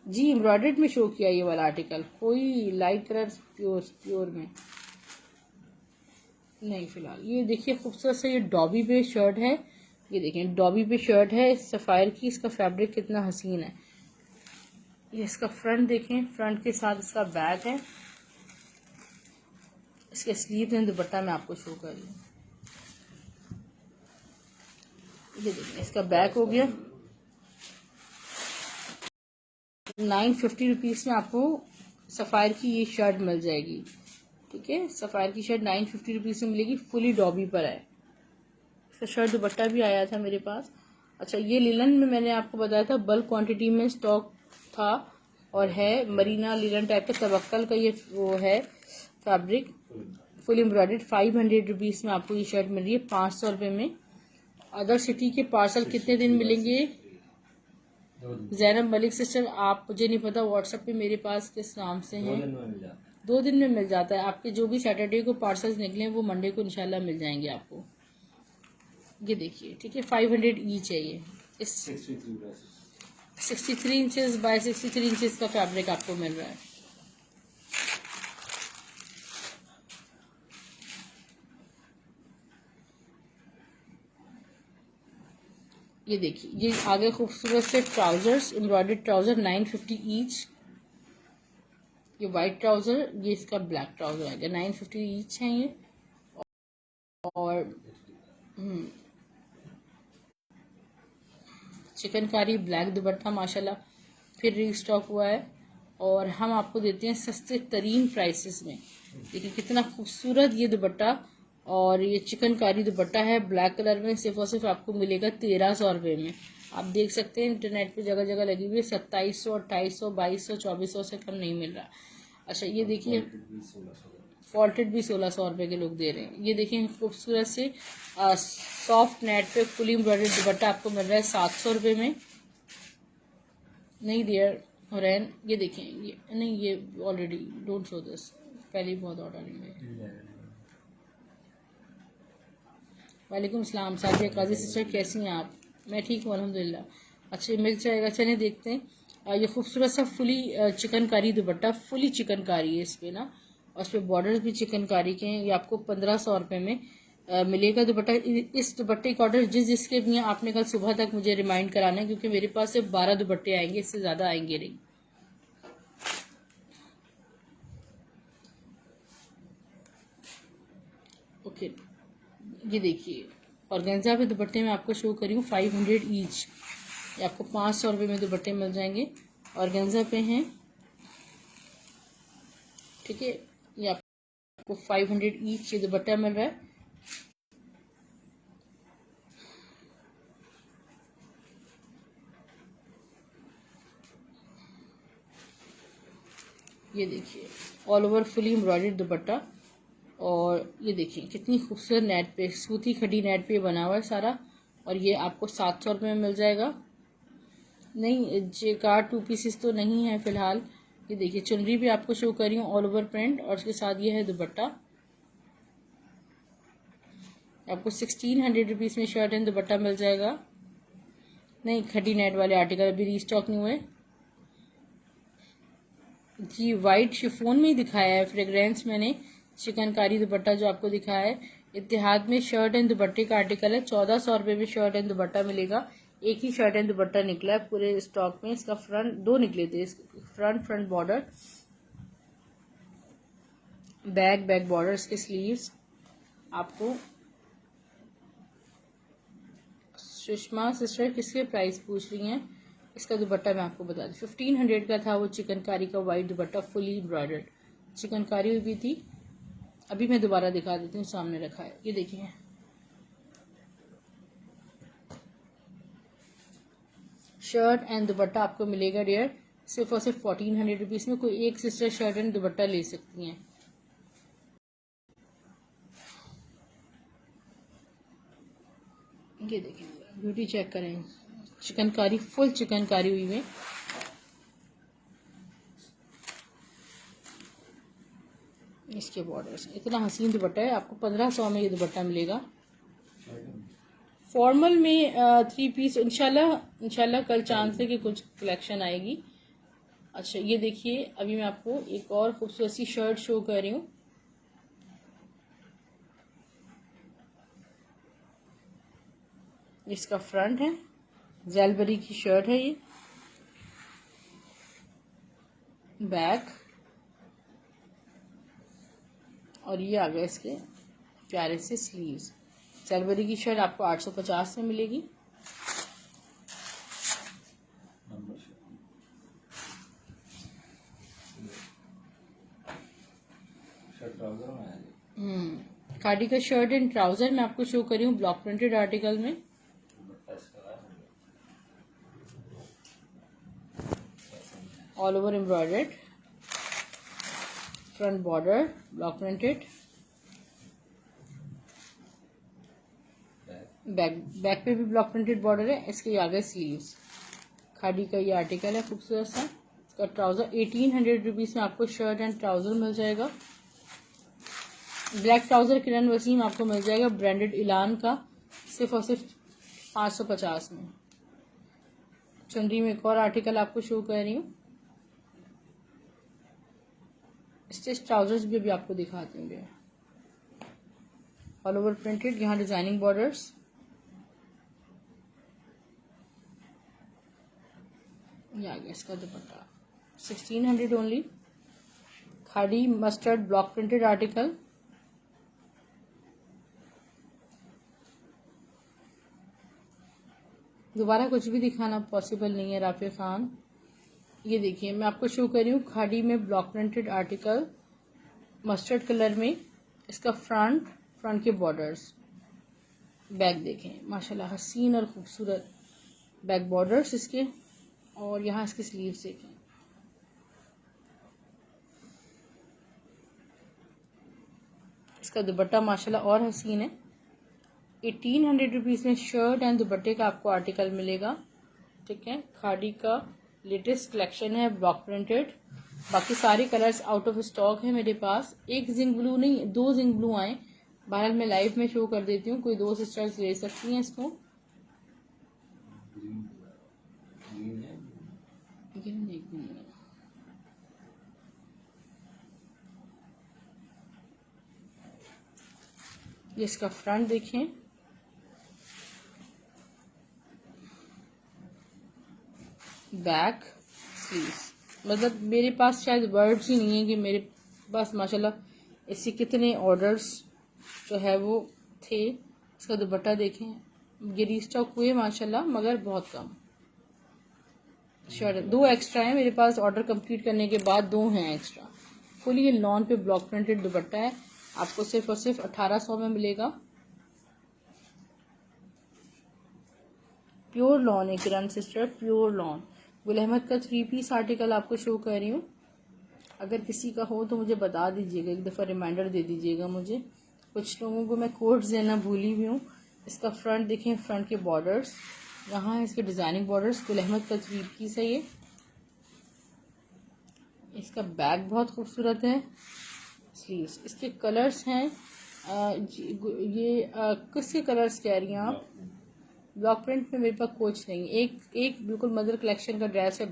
जी, एम्ब्रॉयडर्ड में शो किया ये वाला आर्टिकल, कोई लाइट कलर प्योर में नहीं फिलहाल। ये देखिए खूबसूरत सा ये डॉबी पे शर्ट है। ये देखें डॉबी पे शर्ट है सफ़ायर की, इसका फैब्रिक कितना हसीन है। ये इसका फ्रंट देखें, फ्रंट के साथ इसका बैक है, इसके स्लीव एंड दुपट्टा मैं आपको शो कर रही हूँ। ये देखें इसका बैक हो गया। 950 रुपीज़ में आपको सफ़ायर की ये शर्ट मिल जाएगी। ठीक है, सफ़ायर की शर्ट 950 रुपीज़ में मिलेगी, फुली डॉबी पर है। इसका शर्ट दुपट्टा भी आया था मेरे पास। अच्छा, ये लिलन में मैंने आपको बताया था बल्क क्वांटिटी में स्टॉक था और है मरीना लिलन टाइप का तबक्कल का ये वो है फैब्रिक, फुल एम्ब्रॉयडर्ड। 500 रुपीज़ में आपको ये शर्ट मिल रही है 500 रुपये में। अदर सिटी के पार्सल कितने दिन मिलेंगे? जैनब मलिक सिस्टर, आप मुझे नहीं पता व्हाट्सएप पे मेरे पास किस नाम से हैं। 2 दिन में मिल जाता है। आपके जो भी सैटरडे को पार्सल्स निकले वो मंडे को इंशाल्लाह मिल जाएंगे आपको। ये देखिए, ठीक है, 500 ईच है ये। इस 63 इंचेस बाय 63 इंचेस का फैब्रिक आपको मिल रहा है। ये देखिए, ये आगे खूबसूरत से ट्राउजर्स, एम्ब्रॉयडर्ड ट्राउजर 950 ईच। ये वाइट ट्राउजर, ये इसका ब्लैक ट्राउजर आएगा, 950 ईच है ये। और चिकनकारी ब्लैक दुपट्टा माशाल्लाह फिर रीस्टॉक हुआ है और हम आपको देते हैं सस्ते तरीन प्राइसेस में। देखिए कितना खूबसूरत ये दुपट्टा, और ये चिकनकारी दुपट्टा है ब्लैक कलर में, सिर्फ और सिर्फ आपको मिलेगा 1300 रुपये में। आप देख सकते हैं इंटरनेट पे जगह जगह लगी हुई है 2700, 2800, 2200, 2400 से कम नहीं मिल रहा। अच्छा, ये देखिए फॉल्टेड भी 1600 रुपये के लोग दे रहे हैं। ये देखिए खूबसूरत से सॉफ्ट नेट पे फुली एम्ब्रॉयडर्ड दुपट्टा आपको मिल रहा है 700 रुपये में। नहीं डियर हुरैन, ये देखें, ये नहीं, ये ऑलरेडी डोंट शो दिस, पहले ही बहुत ऑर्डर है। वालेकुम अस्सलाम साजिया काजी सिस्टर, कैसी हैं आप? मैं ठीक हूँ अल्हम्दुलिल्लाह। अच्छा, मिल जाएगा, चलिए देखते हैं। ये खूबसूरत सा फुली चिकनकारी दुपट्टा, फुली चिकनकारी है इस पर ना, और उस पर बॉर्डर्स भी चिकनकारी के हैं। ये आपको 1500 रुपये में मिलेगा दुपट्टा। इस दुपट्टे का ऑर्डर जिसके भी हैं आपने कल सुबह तक मुझे रिमाइंड कराना है, क्योंकि मेरे पास सिर्फ 12 दुपट्टे आएंगे, इससे ज़्यादा आएंगे नहीं। ओके, ये देखिए ऑर्गेन्जा पे दुपट्टे में आपको शो करी हूँ 500 ईच। ये आपको 500 रुपये में दुपट्टे मिल जाएंगे, ऑर्गेन्जा पे हैं, ठीक है। ये आपको 500 ईच ये दुपट्टा मिल रहा है। ये देखिए ऑल ओवर फुली एम्ब्रॉयडर्ड दुपट्टा, और ये देखिए कितनी खूबसूरत नेट पे, सूती खड़ी नेट पे बना हुआ है सारा। और ये आपको 700 रुपये में मिल जाएगा। नहीं, जेकार्ड 2 पीसेस तो नहीं है फिलहाल। ये देखिए चुनरी भी आपको शो कर रही हूँ ऑल ओवर प्रिंट, और उसके साथ ये है दुपट्टा। आपको 1600 रुपीज़ में शर्ट एंड दुपट्टा मिल जाएगा। नहीं, खड़ी नेट वाले आर्टिकल अभी रीस्टॉक नहीं हुए जी। वाइट शिफोन में ही दिखाया है, फ्रेग्रेंस मैंने चिकनकारी दुपट्टा जो आपको दिखाया है। इत्तेहाद में शर्ट एंड दुपट्टे का आर्टिकल है, 1400 रुपये में शर्ट एंड दुपट्टा मिलेगा। एक ही शर्ट एंड दुपट्टा निकला है पूरे स्टॉक में। इसका फ्रंट 2 निकले थे, फ्रंट बॉर्डर, बैक बॉर्डर, इसके स्लीव्स। आपको सुषमा सिस्टर किसके प्राइस पूछ रही हैं? इसका दुपट्टा मैं आपको बता दूं 1500 का था वो चिकनकारी का वाइट दुपट्टा, फुली एम्ब्रॉयडर्ड चिकनकारी हुई भी थी। अभी मैं दोबारा दिखा देती हूँ, सामने रखा है, ये देखिए। शर्ट एंड दुपट्टा आपको मिलेगा डियर सिर्फ और सिर्फ 1400 रुपीज़ में। कोई एक सिस्टर शर्ट एंड दुपट्टा ले सकती हैं। ये देखिए ब्यूटी चेक करें, चिकनकारी, फुल चिकनकारी हुई में। इसके बॉर्डर्स इतना हसीन दुपट्टा है, आपको 1500 में ये दुपट्टा मिलेगा। फॉर्मल में 3 पीस इंशाल्लाह कल चांस है कि कुछ कलेक्शन आएगी। अच्छा ये देखिए, अभी मैं आपको एक और खूबसूरत सी शर्ट शो कर रही हूँ। इसका फ्रंट है, जैलबरी की शर्ट है ये, बैक, और ये आ गया इसके प्यारे से स्लीव्स। जैलबरी की शर्ट आपको 850 में मिलेगी। खादी का शर्ट एंड ट्राउजर मैं आपको शो करी हूँ ब्लॉक प्रिंटेड आर्टिकल में। All over embroidered, front border block printed, back पे भी ब्लॉक प्रिंटेड बॉर्डर है। इसके आगे स्लीव्स, खादी का ये आर्टिकल है खूबसूरत सा। इसका ट्राउजर 1800 रुपीज़ में आपको शर्ट एंड ट्राउजर मिल जाएगा। ब्लैक ट्राउजर किरण वसीम आपको मिल जाएगा ब्रांडेड इलान का, सिर्फ और सिर्फ 550 में। चुनरी में एक और आर्टिकल आपको शो कर रही हूँ, स्टिच ट्राउजर्स भी अभी आपको दिखाती हूँ। ऑल ओवर प्रिंटेड, यहाँ डिजाइनिंग बॉर्डर्स। ये आ गया इसका दुपट्टा 1600 only. Khadi mustard block printed article. दोबारा कुछ भी दिखाना पॉसिबल नहीं है राफिया खान। ये देखिए मैं आपको शो कर रही हूँ खादी में block printed article mustard colour में। इसका फ्रंट के बॉर्डर्स, बैक देखें माशाल्लाह हसीन और खूबसूरत बैक बॉर्डर्स इसके, और यहाँ इसके स्लीव्स देखें। इसका दुपट्टा माशाल्लाह और हसीन है। 1800 रुपीज़ में शर्ट एंड दुपट्टे का आपको आर्टिकल मिलेगा, ठीक है। खादी का लेटेस्ट कलेक्शन है ब्लॉक प्रिंटेड। बाकी सारे कलर्स आउट ऑफ स्टॉक है मेरे पास। एक जिंक ब्लू नहीं, 2 जिंक ब्लू आए। बहरहाल मैं लाइव में शो कर देती हूँ, कोई 2 सिस्टर्स ले सकती हैं इसको। ये इसका फ्रंट देखें, बैक, स्लीव्स। मतलब मेरे पास शायद वर्ड्स ही नहीं है कि मेरे पास माशाल्लाह इससे कितने ऑर्डर्स जो है वो थे। इसका दुपट्टा देखें, ये रीस्टॉक हुए माशाल्लाह, मगर बहुत कम। शर्ट 2 एक्स्ट्रा है मेरे पास, ऑर्डर कंप्लीट करने के बाद 2 हैं एक्स्ट्रा। फुली ये लॉन पे ब्लॉक प्रिंटेड दुपट्टा है, आपको सिर्फ और सिर्फ 1800 में मिलेगा। प्योर लॉन है किरण sister, pure lawn. Gul Ahmed का 3 पीस आर्टिकल आपको शो कर रही हूँ। अगर किसी का हो तो मुझे बता दीजिएगा, एक दफ़ा रिमाइंडर दे दीजिएगा मुझे। कुछ लोगों को मैं कोड्स देना भूली भी हूँ। इसका फ्रंट देखें, फ्रंट के बॉर्डर्स, यहाँ है इसके डिज़ाइनिंग बॉर्डर्स। गुल अहमद का 3 पीस है ये। इसका बैक बहुत खूबसूरत है। स्लीव्स, इसके कलर्स हैं किसके कलर्स कह रही हैं आप? ब्लॉक प्रिंट में मेरे पास कुछ नहीं, एक बिल्कुल मदर कलेक्शन का ड्रेस है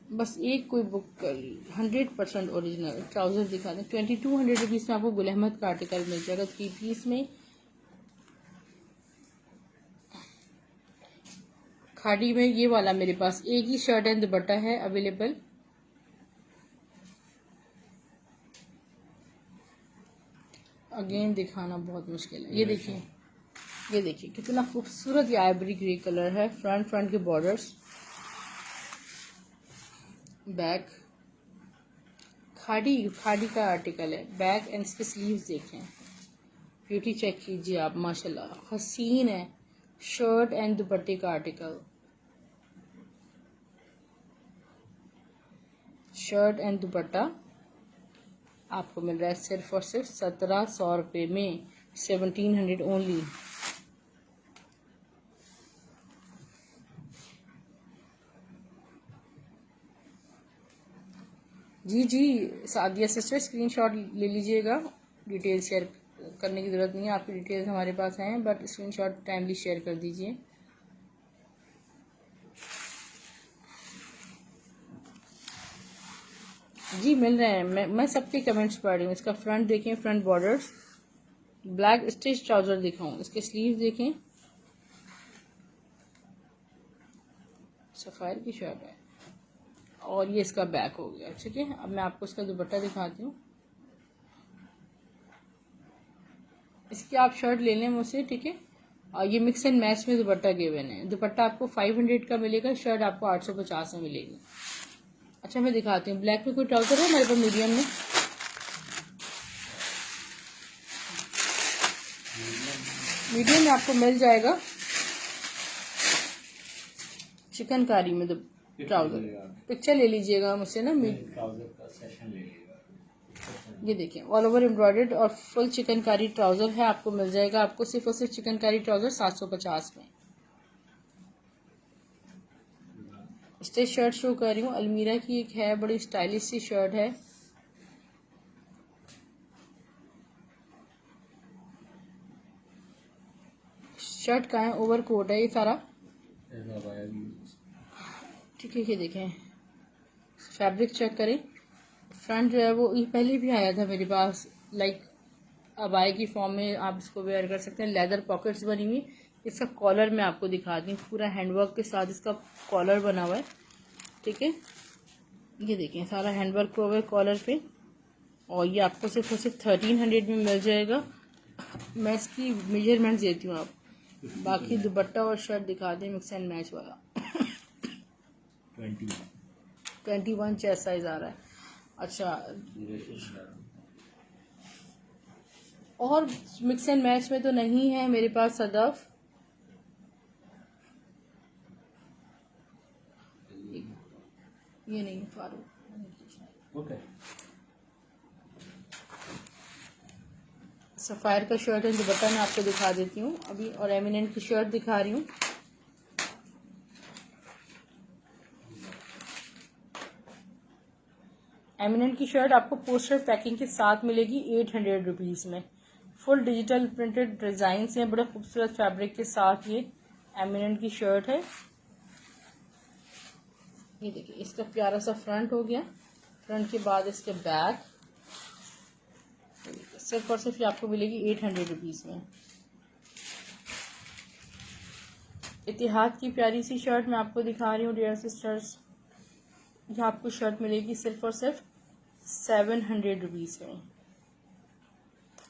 बस एक कोई बुक कर ली। 100% ओरिजिनल। ट्राउजर दिखा दें, 2200 रुपीज़ में आपको गुल अहमद का आर्टिकल मिल जाएगा 3 पीस में। खाड़ी में ये वाला मेरे पास एक ही शर्ट एंड दुपट्टा है अवेलेबल। अगेन दिखाना बहुत मुश्किल है। ये देखिए कितना खूबसूरत ये आइवरी ग्रे कलर है। फ्रंट के बॉर्डर्स, बैक खाड़ी का आर्टिकल है। बैक एंड इसके स्लीव्स देखें, ब्यूटी चेक कीजिए आप, माशाल्लाह हसीन है। शर्ट एंड दुपट्टे का आर्टिकल, शर्ट एंड दुपट्टा आपको मिल रहा है सिर्फ और सिर्फ 1700 रुपये में, 1700 ओनली। जी सादिया सिस्टर, स्क्रीनशॉट ले लीजिएगा। डिटेल शेयर करने की ज़रूरत नहीं है, आपकी डिटेल्स हमारे पास हैं, बट स्क्रीनशॉट टाइमली शेयर कर दीजिए। जी मिल रहे हैं, मैं सबके कमेंट्स पढ़ रही हूँ। इसका फ्रंट देखें, front borders, black stitch trouser दिखाऊँ, इसके स्लीव देखें, सफ़ायर की शर्ट है, और ये इसका बैक हो गया। ठीक है, अब मैं आपको इसका दुपट्टा दिखाती हूँ। इसकी आप शर्ट ले लें मुझसे, ठीक है। और ये मिक्स एंड मैच में दुपट्टा गिवन है। दुपट्टा आपको 500 का मिलेगा, शर्ट आपको 850 में मिलेगी। अच्छा मैं दिखाती हूँ, ब्लैक में कोई ट्राउजर है मेरे पास मीडियम में? मीडियम में आपको मिल जाएगा चिकनकारी में ट्राउजर। पिक्चर ले लीजिएगा मुझसे ना, ट्राउजर का सेशन ले लीजिएगा। ये देखिए ऑल ओवर एम्ब्रॉयडर्ड और फुल चिकनकारी ट्राउजर है, आपको मिल जाएगा आपको सिर्फ और सिर्फ चिकनकारी ट्राउजर 750 में। स्टेज शर्ट शो कर रही हूँ, अलमीरा की एक है, बड़ी स्टाइलिश सी शर्ट है। शर्ट का है, ओवर कोट है ये सारा। ठीक है, ये देखें, फैब्रिक चेक करें। फ्रंट जो है वो ये पहले भी आया था मेरे पास, लाइक अबाई की फॉर्म में आप इसको वेयर कर सकते हैं। लेदर पॉकेट्स बनी हुई। इसका कॉलर मैं आपको दिखाती हूँ, पूरा हैंडवर्क के साथ इसका कॉलर बना हुआ है। ठीक है, ये देखें सारा हैंडवर्क हुआ है कॉलर पे, और ये आपको सिर्फ और सिर्फ 1300 में मिल जाएगा। मैं इसकी मेजरमेंट देती हूँ, आप बाकी दुपट्टा और शर्ट दिखा दें मिक्स एंड मैच वाला। 21 चेस्ट साइज आ रहा है। अच्छा, और मिक्स एंड मैच में तो नहीं है मेरे पास सदफ। ये नहीं फारूक, ओके। सफ़ायर का शर्ट एंड दुपट्टा मैं आपको दिखा देती हूँ अभी, और एमिनेंट की शर्ट दिखा रही हूँ। एमिनेंट की शर्ट आपको पोस्टर पैकिंग के साथ मिलेगी 800 रुपीज़ में। फुल डिजिटल प्रिंटेड डिज़ाइन हैं, बड़े खूबसूरत फैब्रिक के साथ ये एमिनेंट की शर्ट है। ये देखिए इसका प्यारा सा फ्रंट हो गया, फ्रंट के बाद इसके बैक, सिर्फ और सिर्फ ये आपको मिलेगी 800 रुपीज़ में। इतिहाद की प्यारी सी शर्ट मैं आपको दिखा रही हूँ डियर सिस्टर्स। ये आपको शर्ट मिलेगी सिर्फ और सिर्फ 700 रुपीज़ में।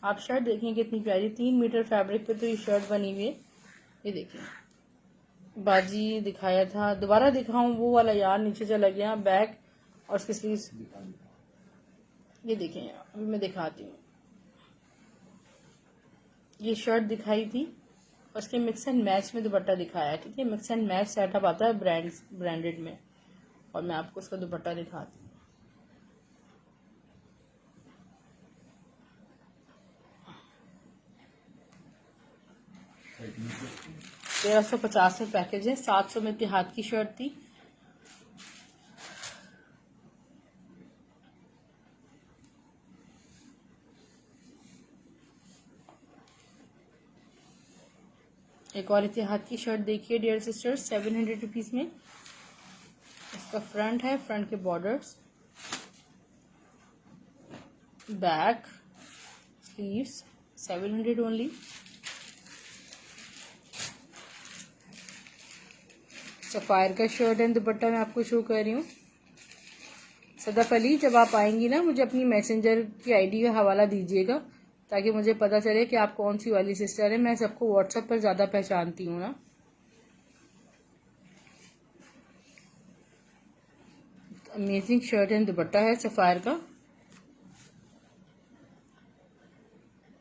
आप शर्ट देखें कितनी प्यारी, 3 मीटर फैब्रिक पे तो ये शर्ट बनी हुई है। ये देखें, बाजी दिखाया था, दोबारा दिखाऊं वो वाला यार नीचे चला गया। बैक और उसके स्लीव्स ये देखें, अभी मैं दिखाती हूँ। ये शर्ट दिखाई थी, उसके मिक्स एंड मैच में दुपट्टा दिखाया है। ठीक है, मिक्स एंड मैच सेटअप आता है ब्रांडेड में, और मैं आपको उसका दुपट्टा दिखाती हूँ। 1350 में पैकेज है। 700 में इत्तेहाद की शर्ट थी। एक और इत्तेहाद की शर्ट देखिए डियर सिस्टर्स, 700 रुपीज में। इसका फ्रंट है, फ्रंट के borders, back, sleeves, 700 only. Sapphire का शर्ट एंड दुपट्टा मैं आपको शो कर रही हूँ। सदफ अली, जब आप आएंगी ना मुझे अपनी मैसेंजर की आईडी का हवाला दीजिएगा, ताकि मुझे पता चले कि आप कौन सी वाली सिस्टर है। मैं सबको व्हाट्सएप पर ज़्यादा पहचानती हूँ ना। अमेजिंग शर्ट एंड दुपट्टा है सफायर का।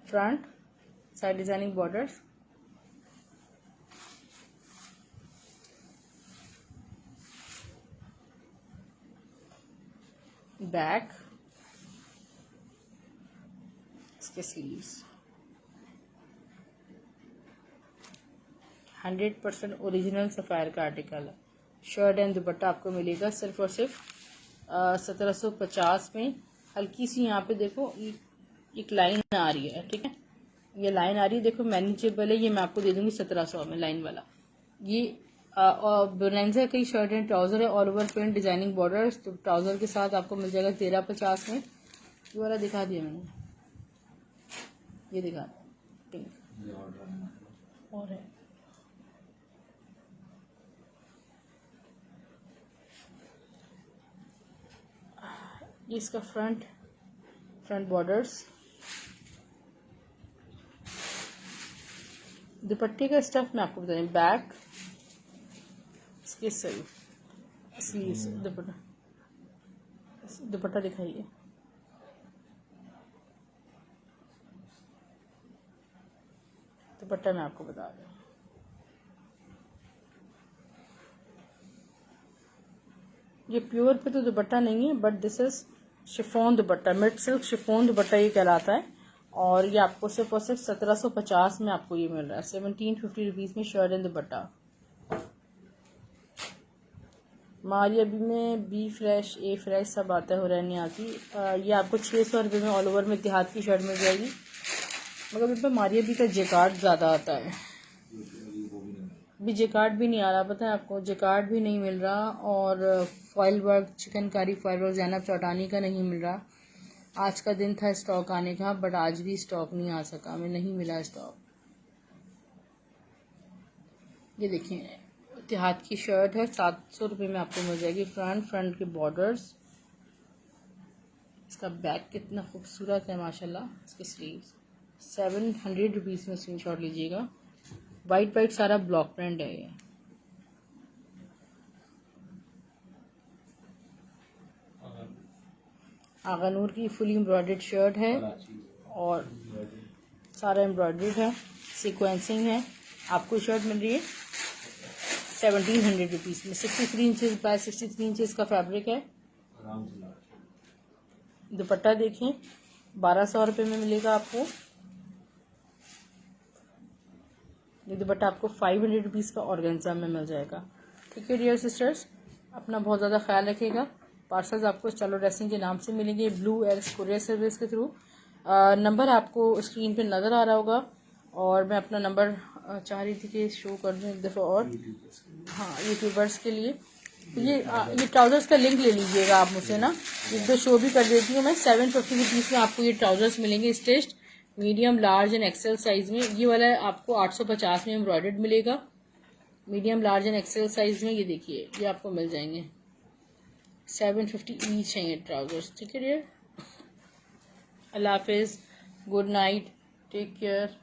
Front side designing borders, back, इसके स्लीव्स। 100% ओरिजिनल सफायर का आर्टिकल है। शर्ट एंड दुपट्टा आपको मिलेगा सिर्फ और सिर्फ 1750 में। हल्की सी यहाँ पे देखो एक लाइन आ रही है, ठीक है, ये लाइन आ रही है, देखो मैनेजेबल है। ये मैं आपको दे दूंगी 1700 में लाइन वाला। ये बोनेंजा की शर्ट एंड ट्राउजर है, all over print designing border. तो ट्राउजर के साथ आपको मिल जाएगा 1350 में। ये वाला दिखा दिया मैंने, ये दिखा पिंक और है। ये इसका फ्रंट बॉर्डर्स, दुपट्टे का स्टफ मैं आपको बता दूं, बैक, इसके स्लीव्स, दुपट्टा दिखाइए। दुपट्टा मैं आपको बता रही हूँ। ये प्योर पे तो दुपट्टा नहीं है, but this is chiffon dupatta, mid silk chiffon दुपट्टा ये कहलाता है। और ये आपको सिर्फ और सिर्फ 1750 में आपको ये मिल रहा है। 1750 रुपीज में shirt and dupatta. Maria B में बी फ्रेश, ए फ्रेश सब आता है, हो रहनी आती। ये आपको 600 रुपये में ऑल ओवर में इत्तेहाद की शर्ट मिल जाएगी, मगर इन पर मारिया बी का जेकार्ड ज़्यादा आता है। भी जेकार्ड भी नहीं आ रहा, पता है आपको, जेकार्ड भी नहीं मिल रहा। और foil work, chikankari foil work Zainab Chottani का नहीं मिल रहा। आज का दिन था स्टॉक आने का, बट आज भी स्टॉक नहीं आ सका, हमें नहीं मिला स्टॉक। ये देखिए इत्तेहाद की शर्ट है, 700 रुपये में आपको मिल जाएगी। फ्रंट के बॉर्डर्स, इसका बैक कितना खूबसूरत है माशाल्लाह। इसके स्लीव्स 700 रुपीज़ में स्क्रीनशॉट लीजिएगा। वाइट सारा ब्लॉक प्रिंट है ये। आगा नूर की फुली एम्ब्रॉयडर्ड शर्ट है और सारा एम्ब्रॉयडर्ड है, सीक्वेंसिंग है। आपको शर्ट मिल रही है 1700 रुपीज़ में। 63 इंचेस बाय 63 इंचेस का फैब्रिक है। दुपट्टा देखें 1200 रुपये में मिलेगा आपको। ये दुपट्टा आपको 500 रुपीज़ का ऑर्गेन्जा में मिल जाएगा। ठीक है डियर सिस्टर्स, अपना बहुत ज़्यादा ख्याल रखिएगा। पार्सल्स आपको चलो ड्रेसिंग के नाम से मिलेंगे, ब्लू एयर्स कुरियर सर्विस के थ्रू। नंबर आपको स्क्रीन पे नज़र आ रहा होगा, और मैं अपना नंबर चाह रही थी कि शो कर दूँ एक दफ़ा और। हाँ, यूट्यूबर्स के लिए ये ट्राउज़र्स का लिंक ले लीजिएगा आप मुझसे ना, एक दो शो भी कर देती हूँ मैं। 750 रुपीज़ में आपको ये ट्राउज़र्स मिलेंगे stitched. Medium large and XL size में। ये वाला आपको 850 में एम्ब्रॉयडर्ड मिलेगा। Medium large and XL size में ये देखिए ये आपको मिल जाएंगे। 750 ईच हैं ये ट्राउजर्स। ठीक है डियर, अल्लाह हाफिज़, गुड नाइट, टेक केयर।